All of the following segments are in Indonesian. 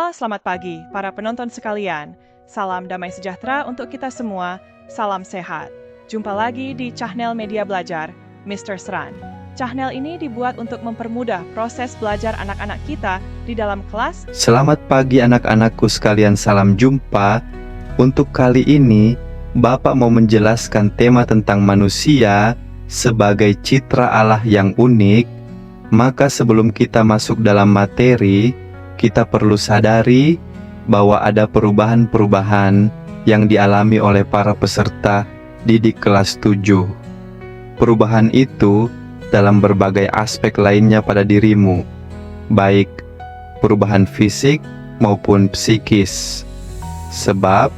Halo, selamat pagi para penonton sekalian. Salam damai sejahtera untuk kita semua. Salam sehat. Jumpa lagi di Channel Media Belajar, Mr. Sran. Channel ini dibuat untuk mempermudah proses belajar anak-anak kita di dalam kelas. Selamat pagi anak-anakku sekalian, salam jumpa. Untuk kali ini, Bapak mau menjelaskan tema tentang manusia sebagai citra Allah yang unik. Maka sebelum kita masuk dalam materi, kita perlu sadari bahwa ada perubahan-perubahan yang dialami oleh para peserta didik kelas 7. Perubahan itu dalam berbagai aspek lainnya pada dirimu, baik perubahan fisik maupun psikis. Sebab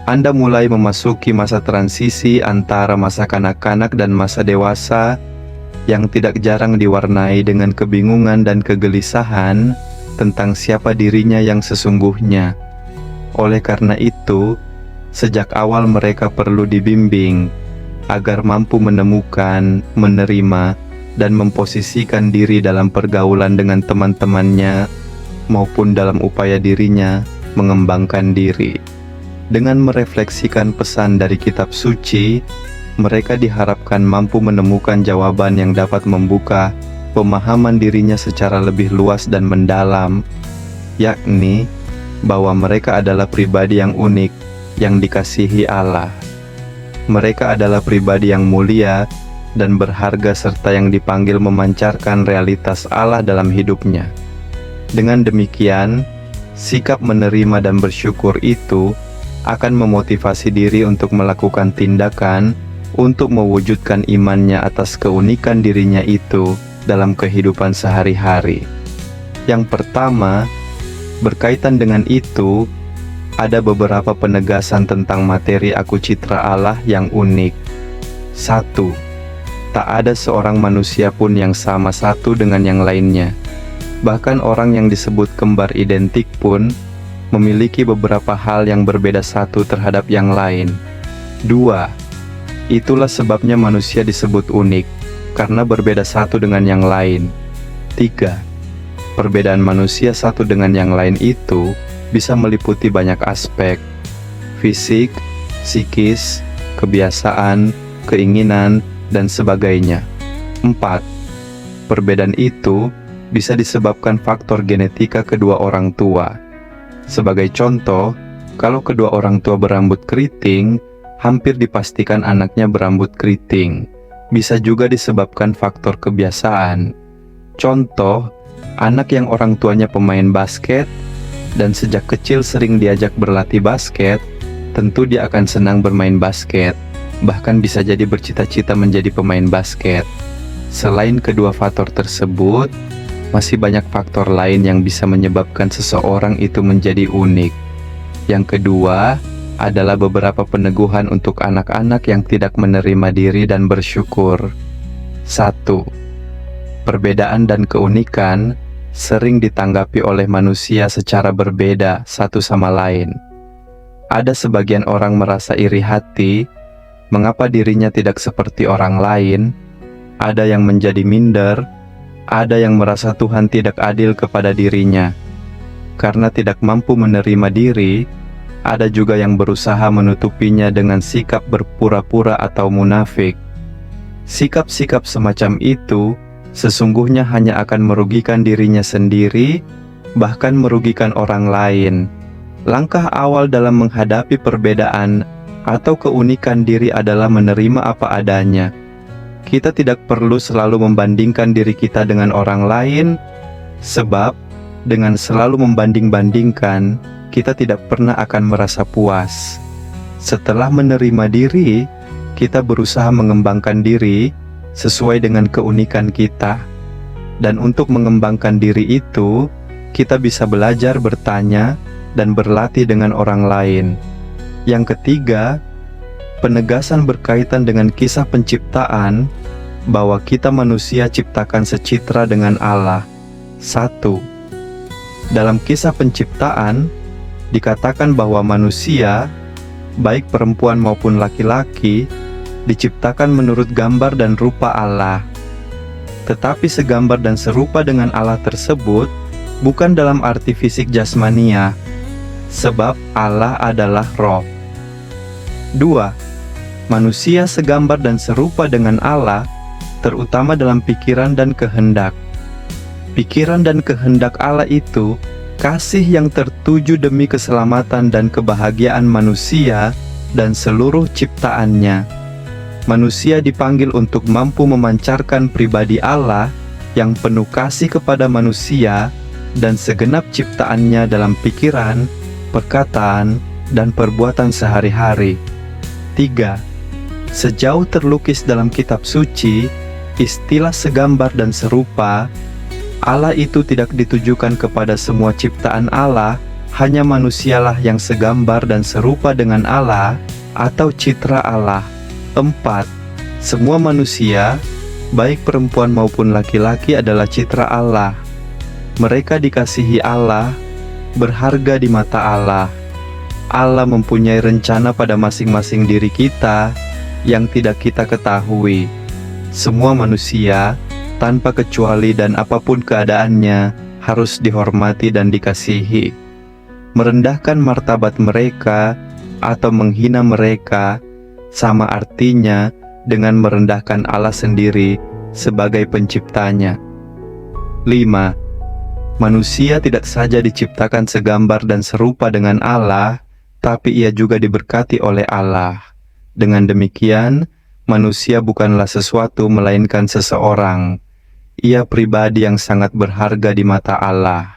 Anda mulai memasuki masa transisi antara masa kanak-kanak dan masa dewasa yang tidak jarang diwarnai dengan kebingungan dan kegelisahan tentang siapa dirinya yang sesungguhnya. Oleh karena itu, sejak awal mereka perlu dibimbing agar mampu menemukan, menerima, dan memposisikan diri dalam pergaulan dengan teman-temannya maupun dalam upaya dirinya mengembangkan diri. Dengan merefleksikan pesan dari kitab suci, mereka diharapkan mampu menemukan jawaban yang dapat membuka pemahaman dirinya secara lebih luas dan mendalam, yakni bahwa mereka adalah pribadi yang unik, yang dikasihi Allah. Mereka adalah pribadi yang mulia dan berharga serta yang dipanggil memancarkan realitas Allah dalam hidupnya. Dengan demikian, sikap menerima dan bersyukur itu akan memotivasi diri untuk melakukan tindakan untuk mewujudkan imannya atas keunikan dirinya itu dalam kehidupan sehari-hari. Yang pertama, berkaitan dengan itu, ada beberapa penegasan tentang materi aku citra Allah yang unik. 1. Tak ada seorang manusia pun yang sama satu dengan yang lainnya. Bahkan orang yang disebut kembar identik pun memiliki beberapa hal yang berbeda satu terhadap yang lain. 2. Itulah sebabnya manusia disebut unik, karena berbeda satu dengan yang lain. 3. Perbedaan manusia satu dengan yang lain itu bisa meliputi banyak aspek: fisik, psikis, kebiasaan, keinginan, dan sebagainya. 4. Perbedaan itu bisa disebabkan faktor genetika kedua orang tua. Sebagai contoh, kalau kedua orang tua berambut keriting, hampir dipastikan anaknya berambut keriting. Bisa juga disebabkan faktor kebiasaan. Contoh, anak yang orang tuanya pemain basket dan sejak kecil sering diajak berlatih basket, tentu dia akan senang bermain basket, bahkan bisa jadi bercita-cita menjadi pemain basket. Selain kedua faktor tersebut, masih banyak faktor lain yang bisa menyebabkan seseorang itu menjadi unik. Yang kedua adalah beberapa peneguhan untuk anak-anak yang tidak menerima diri dan bersyukur. 1. Perbedaan dan keunikan sering ditanggapi oleh manusia secara berbeda satu sama lain. Ada sebagian orang merasa iri hati mengapa dirinya tidak seperti orang lain, ada yang menjadi minder, ada yang merasa Tuhan tidak adil kepada dirinya. Karena tidak mampu menerima diri, ada juga yang berusaha menutupinya dengan sikap berpura-pura atau munafik. Sikap-sikap semacam itu sesungguhnya hanya akan merugikan dirinya sendiri, bahkan merugikan orang lain. Langkah awal dalam menghadapi perbedaan atau keunikan diri adalah menerima apa adanya. Kita tidak perlu selalu membandingkan diri kita dengan orang lain, sebab dengan selalu membanding-bandingkan, kita tidak pernah akan merasa puas. Setelah menerima diri, kita berusaha mengembangkan diri sesuai dengan keunikan kita. Dan untuk mengembangkan diri itu, kita bisa belajar bertanya dan berlatih dengan orang lain. Yang ketiga, penegasan berkaitan dengan kisah penciptaan, bahwa kita manusia ciptakan secitra dengan Allah. 1. Dalam kisah penciptaan, dikatakan bahwa manusia, baik perempuan maupun laki-laki, diciptakan menurut gambar dan rupa Allah. Tetapi segambar dan serupa dengan Allah tersebut bukan dalam arti fisik jasmania, sebab Allah adalah roh. 2. Manusia segambar dan serupa dengan Allah, terutama dalam pikiran dan kehendak. Pikiran dan kehendak Allah itu kasih yang tertuju demi keselamatan dan kebahagiaan manusia dan seluruh ciptaannya. Manusia dipanggil untuk mampu memancarkan pribadi Allah yang penuh kasih kepada manusia dan segenap ciptaannya dalam pikiran, perkataan, dan perbuatan sehari-hari. 3. Sejauh terlukis dalam kitab suci, istilah segambar dan serupa Allah itu tidak ditujukan kepada semua ciptaan Allah, hanya manusialah yang segambar dan serupa dengan Allah atau citra Allah. 4. Semua manusia, baik perempuan maupun laki-laki adalah citra Allah. Mereka dikasihi Allah, berharga di mata Allah. Allah mempunyai rencana pada masing-masing diri kita yang tidak kita ketahui. Semua manusia, tanpa kecuali dan apapun keadaannya, harus dihormati dan dikasihi. Merendahkan martabat mereka atau menghina mereka sama artinya dengan merendahkan Allah sendiri sebagai penciptanya. 5. Manusia tidak saja diciptakan segambar dan serupa dengan Allah, tapi ia juga diberkati oleh Allah. Dengan demikian, manusia bukanlah sesuatu melainkan seseorang. Ia pribadi yang sangat berharga di mata Allah.